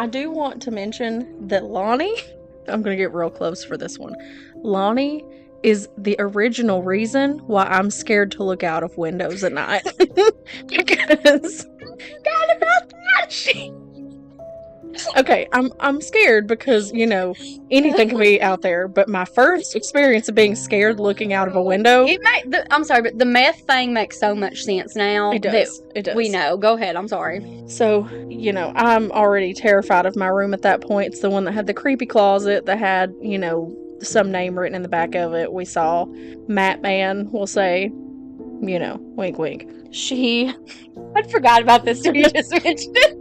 I do want to mention that Lonnie, I'm going to get real close for this one. Lonnie is the original reason why I'm scared to look out of windows at night. Because God about that. okay, I'm scared because, anything can be out there, but my first experience of being scared looking out of a window, I'm sorry, but the meth thing makes so much sense now. it does. It does. We know. Go ahead. I'm sorry. So, I'm already terrified of my room at that point. It's the one that had the creepy closet that had, some name written in the back of it. We saw Matt Man, we'll say, wink wink. I forgot about this till you just mentioned it.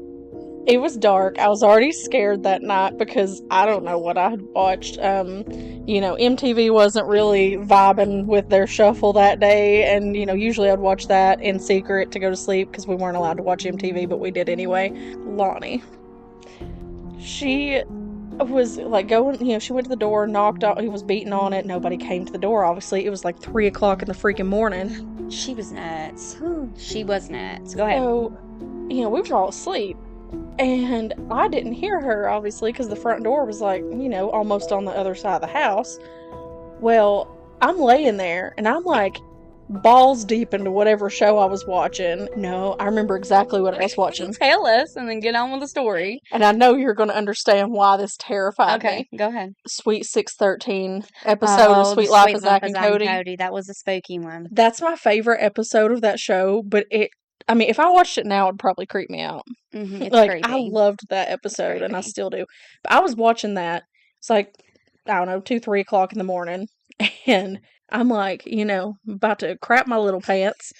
It was dark. I was already scared that night because I don't know what I had watched. MTV wasn't really vibing with their shuffle that day, and usually I'd watch that in secret to go to sleep because we weren't allowed to watch MTV, but we did anyway. Lonnie, she was like going, she went to the door, knocked on, he was beating on it, nobody came to the door. Obviously, it was like 3:00 in the freaking morning. She was nuts. She was nuts. Go ahead. So, we were all asleep. And I didn't hear her, obviously, because the front door was like, almost on the other side of the house. Well, I'm laying there, and I'm like balls deep into whatever show I was watching. No, I remember exactly what I was watching. Tell us, and then get on with the story. And I know you're going to understand why this terrified me. Okay, go ahead. Sweet 613 episode of Sweet Life of Zack and Cody. That was a spooky one. That's my favorite episode of that show, but if I watched it now, it'd probably creep me out. It's like, creepy. I loved that episode, and I still do. But I was watching that. It's like, I don't know, 2, 3 o'clock in the morning. And I'm like, about to crap my little pants.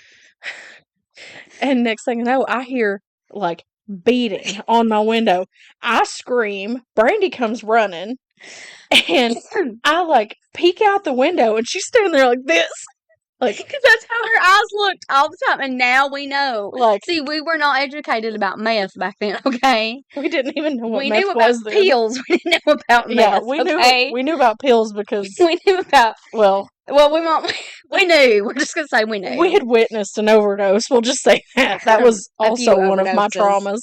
And next thing I know, I hear, like, beating on my window. I scream. Brandy comes running. And I, like, peek out the window, and she's standing there like this. Like, because that's how her eyes looked all the time, and now we know. Like, see, we were not educated about meth back then. Okay, we didn't even know what we meth knew about was then. pills. We didn't know about meth. Yeah, we knew about pills because we knew about. Well, we knew. We're just gonna say we knew. We had witnessed an overdose. We'll just say that. That was also one of my traumas.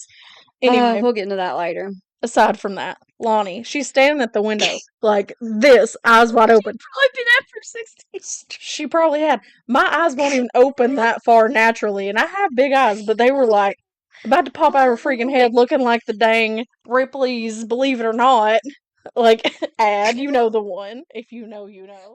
Anyway, we'll get into that later. Aside from that, Lonnie, she's standing at the window like this, eyes wide open. Probably been up for 16. She probably had. My eyes won't even open that far naturally, and I have big eyes, but they were like about to pop out of her freaking head, looking like the dang Ripley's Believe It or Not, like ad. You know the one. If you know, you know.